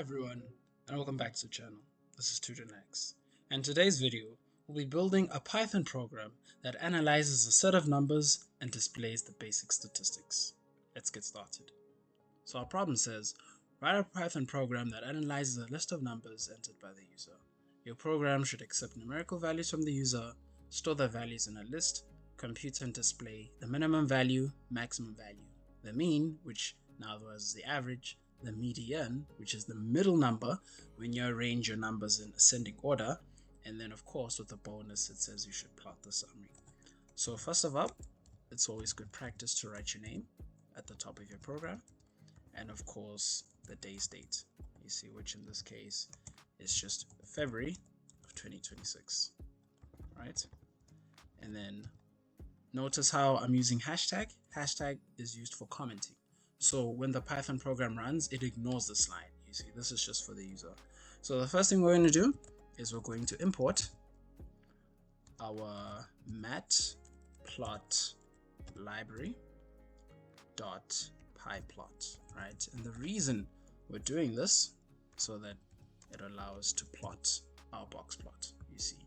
everyone, and welcome back to the channel. This is TutorNex, and today's video we'll be building a Python program that analyzes a set of numbers and displays the basic statistics. Let's get started. So our problem says, write a Python program that analyzes a list of numbers entered by the user. Your program should accept numerical values from the user, store the values in a list, compute and display the minimum value, maximum value, the mean, which now was the average, the median, which is the middle number when you arrange your numbers in ascending order, and then of course with a bonus it says you should plot the summary. So first of all, it's always good practice to write your name at the top of your program, and of course the day's date, you see, which in this case is just February of 2026, right? And then notice how I'm using hashtag. Hashtag is used for commenting. So when the Python program runs, it ignores this line. You see, this is just for the user. So the first thing we're going to do is we're going to import our matplot library dot pyplot, right? And the reason we're doing this so that it allows us to plot our box plot, you see.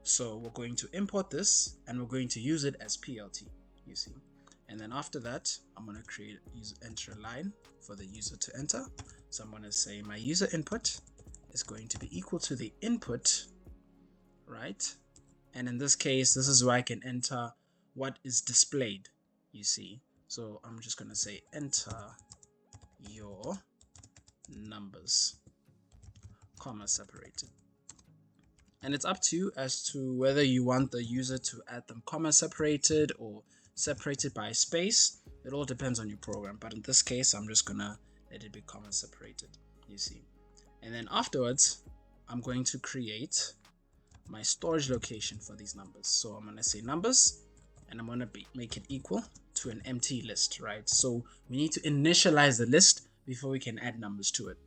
So we're going to import this and we're going to use it as PLT, you see. And then after that, I'm going to enter a line for the user to enter. So I'm going to say my user input is going to be equal to the input, right? And in this case, this is where I can enter what is displayed, you see. So I'm just going to say enter your numbers, comma separated. And it's up to you as to whether you want the user to add them comma separated or separated by space. It all depends on your program, but in this case I'm just gonna let it be comma separated, you see. And then afterwards I'm going to create my storage location for these numbers. So I'm gonna say numbers and I'm gonna make it equal to an empty list, right? So we need to initialize the list before we can add numbers to it.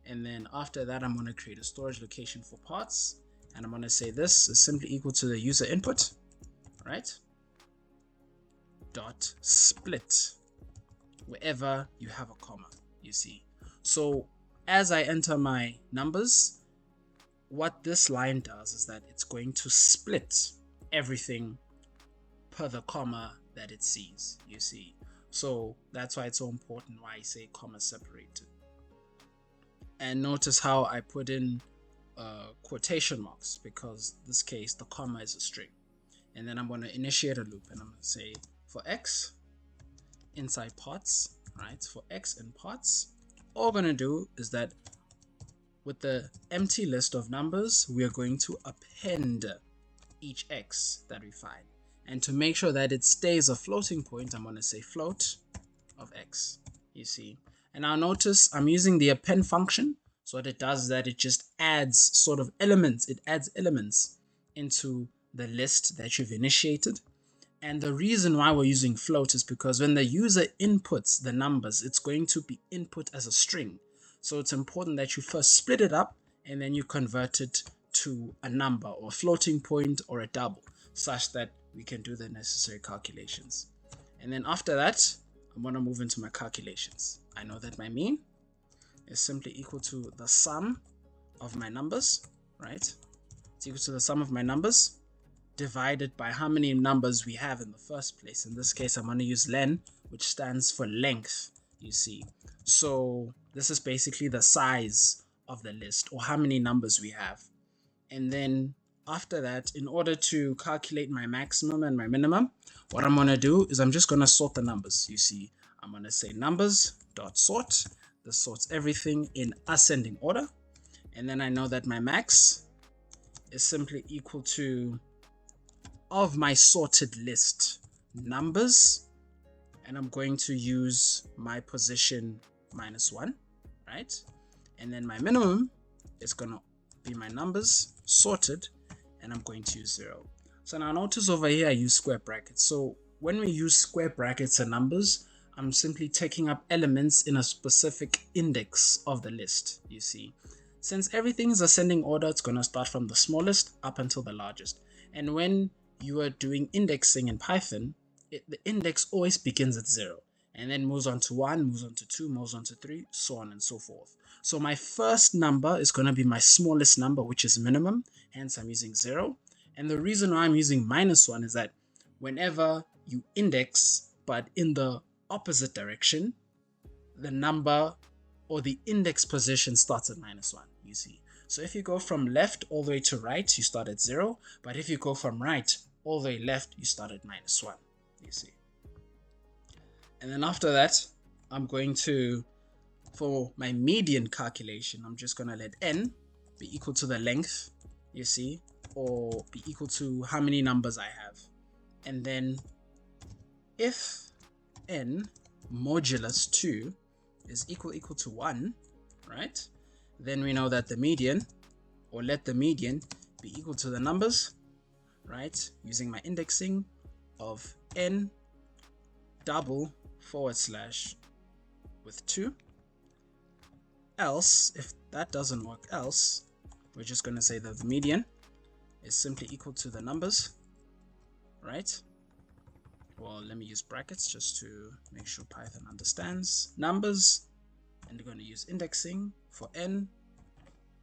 And then after that I'm going to create a storage location for parts, and I'm going to say this is simply equal to the user input, right? Dot split wherever you have a comma, you see. So as I enter my numbers, what this line does is that it's going to split everything per the comma that it sees, you see. So that's why it's so important why I say comma separated. And notice how I put in quotation marks, because in this case the comma is a string. And then I'm going to initiate a loop and I'm going to say for x inside parts, right? For x in parts, all we're going to do is that with the empty list of numbers, we are going to append each x that we find. And to make sure that it stays a floating point, I'm going to say float of x, you see. And now notice I'm using the append function. So what it does is that it just adds sort of elements. It adds elements into the list that you've initiated. And the reason why we're using float is because when the user inputs the numbers, it's going to be input as a string. So it's important that you first split it up and then you convert it to a number or a floating point or a double, such that we can do the necessary calculations. And then after that, I'm going to move into my calculations. I know that my mean is simply equal to the sum of my numbers, right? It's equal to the sum of my numbers divided by how many numbers we have in the first place. In this case, I'm going to use len, which stands for length, you see. So this is basically the size of the list, or how many numbers we have. And then after that, in order to calculate my maximum and my minimum, what I'm going to do is I'm just going to sort the numbers, you see. I'm going to say numbers dot sort. This sorts everything in ascending order. And then I know that my max is simply equal to of my sorted list numbers, and I'm going to use my position -1, right? And then my minimum is going to be my numbers sorted, and I'm going to use 0. So now notice over here I use square brackets. So when we use square brackets and numbers, I'm simply taking up elements in a specific index of the list, you see. Since everything is ascending order, it's going to start from the smallest up until the largest. And when you are doing indexing in Python, the index always begins at 0. and then moves on to 1, moves on to 2, moves on to 3, so on and so forth. So my first number is going to be my smallest number, which is minimum, hence I'm using 0. And the reason why I'm using -1 is that whenever you index, but in the opposite direction, the number or the index position starts at -1, you see. So if you go from left all the way to right, you start at 0, but if you go from right all the way left, you start at -1, you see. And then after that, I'm going to, for my median calculation, I'm just going to let n be equal to the length, you see, or be equal to how many numbers I have. And then if n modulus 2 is equal to 1, right, then we know that the median, or let the median be equal to the numbers, right, using my indexing of n double / with 2. Else, if that doesn't work, else we're just going to say that the median is simply equal to the numbers, right? Well, let me use brackets just to make sure Python understands numbers, and we're going to use indexing for n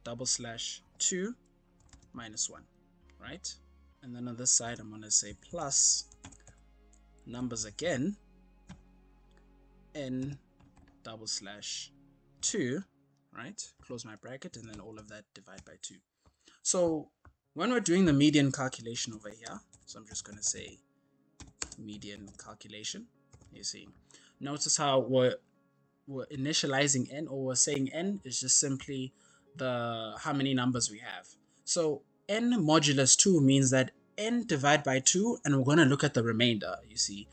double / 2 minus 1, right? And then on this side I'm going to say plus numbers again, n double / 2, right? Close my bracket, and then all of that divide by 2. So when we're doing the median calculation over here, so I'm just going to say median calculation, you see. Notice how we're initializing n, or we're saying n is just simply the how many numbers we have. So n modulus 2 means that n divide by 2, and we're going to look at the remainder, you see.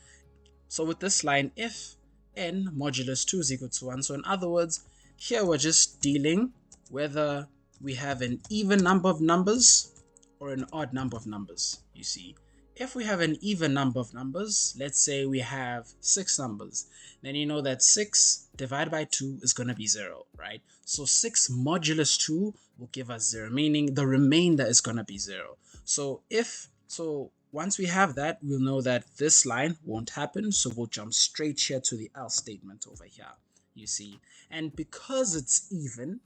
So with this line, if n modulus 2 is equal to 1, so in other words, here we're just dealing whether we have an even number of numbers or an odd number of numbers, you see. If we have an even number of numbers, let's say we have 6 numbers, then you know that 6 divided by 2 is going to be 0, right? So 6 modulus 2 will give us 0, meaning the remainder is going to be 0. So once we have that, we'll know that this line won't happen, so we'll jump straight here to the else statement over here, you see. And because it's even,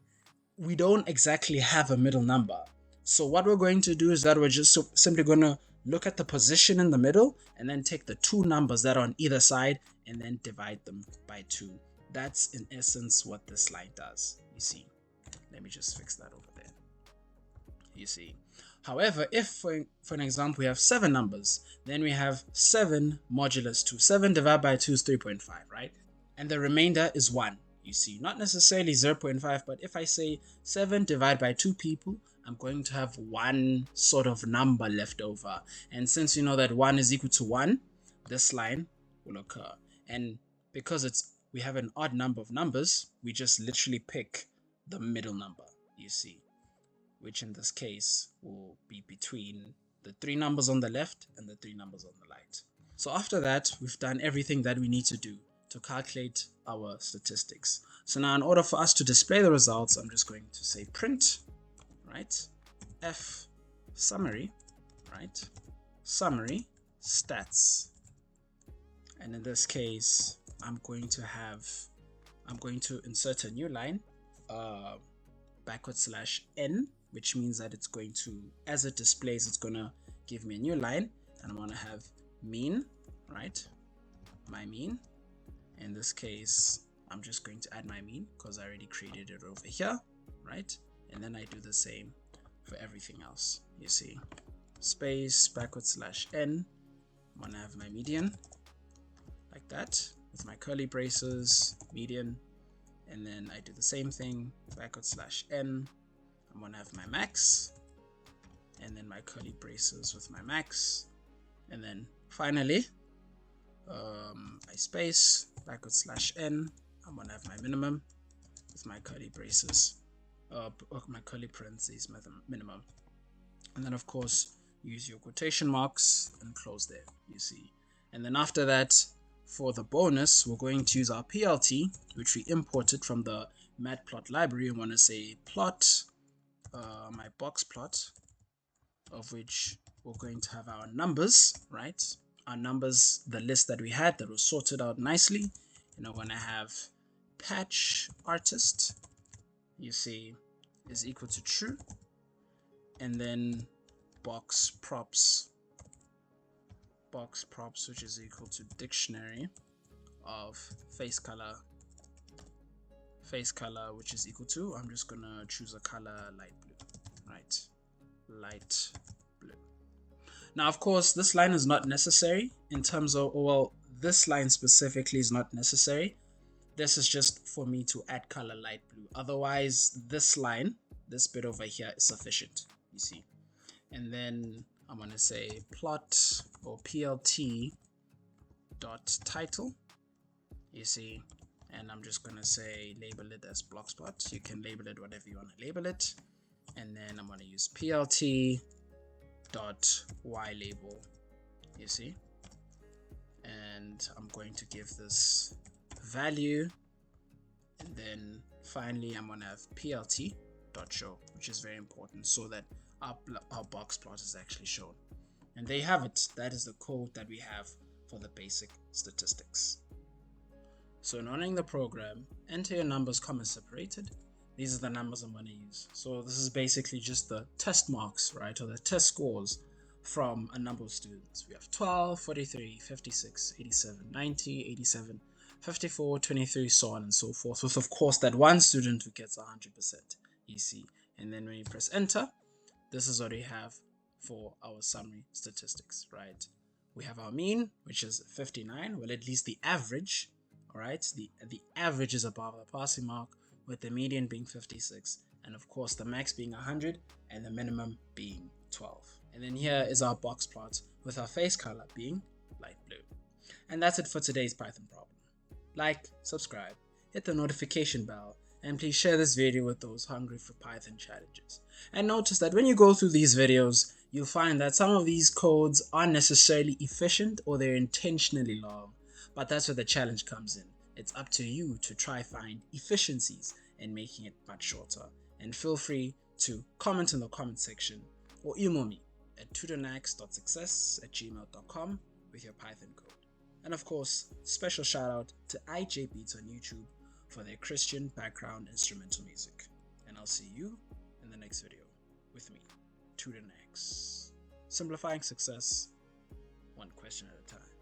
we don't exactly have a middle number. So what we're going to do is that we're just simply going to look at the position in the middle, and then take the 2 numbers that are on either side and then divide them by 2. That's in essence what this line does, you see. Let me just fix that over there, you see. However, if for an example we have 7 numbers, then we have 7 modulus 2. 7 divided by 2 is 3.5, right? And the remainder is 1, you see. Not necessarily 0.5, but if I say 7 divided by 2 people, I'm going to have 1 sort of number left over. And since you know that 1 is equal to 1, this line will occur. And because we have an odd number of numbers, we just literally pick the middle number, you see, which in this case will be between the 3 numbers on the left and the 3 numbers on the right. So after that, we've done everything that we need to do to calculate our statistics. So now in order for us to display the results, I'm just going to say print, right, f summary, right, summary stats. And in this case, I'm going to insert a new line, /n, which means that it's going to, as it displays, it's going to give me a new line, and I'm going to have mean, right, my mean. In this case, I'm just going to add my mean because I already created it over here, right? And then I do the same for everything else, you see. Space /n, I'm going to have my median, like that, with my curly braces, median, and then I do the same thing, /n, I'm going to have my max, and then my curly braces with my max, and then finally, I space /n, I'm going to have my minimum with my curly braces, my curly parentheses minimum, and then of course use your quotation marks and close there, you see. And then after that, for the bonus, we're going to use our PLT, which we imported from the matplot library. I want to say plot, my box plot, of which we're going to have our numbers, right? Our numbers, the list that we had that was sorted out nicely, and I'm going to have patch artist, you see, is equal to true, and then box props, which is equal to dictionary of face color, which is equal to, I'm just gonna choose a color light blue, right? Light blue. Now, of course, this line is not necessary in terms of, well, this line specifically is not necessary. This is just for me to add color light blue. Otherwise, this line, this bit over here, is sufficient, you see. And then I'm going to say plot or plt dot title, you see, and I'm just going to say label it as blockspot. You can label it whatever you want to label it. And then I'm going to use plt dot y label, you see, and I'm going to give this value, and then finally I'm going to have plt dot show, which is very important, so that our box plot is actually shown. And there you have it. That is the code that we have for the basic statistics. So in running the program, enter your numbers comma separated. These are the numbers I'm going to use. So this is basically just the test marks, right, or the test scores from a number of students. We have 12, 43, 56, 87, 90, 87, 54, 23, so on and so forth, with of course that one student who gets 100%, you see. And then when you press enter, this is what we have for our summary statistics, right? We have our mean, which is 59, well, at least the average, all right? The average is above the passing mark, with the median being 56, and of course the max being 100, and the minimum being 12. And then here is our box plot with our face color being light blue. And that's it for today's Python problem. Like, subscribe, hit the notification bell, and please share this video with those hungry for Python challenges. And notice that when you go through these videos, you'll find that some of these codes aren't necessarily efficient or they're intentionally long, but that's where the challenge comes in. It's up to you to try find efficiencies in making it much shorter. And feel free to comment in the comment section or email me at tutornax.success@gmail.com with your Python code. And of course, special shout out to IJ Beats on YouTube for their Christian background instrumental music. And I'll see you in the next video with me, Tutor Nax. Simplifying success, one question at a time.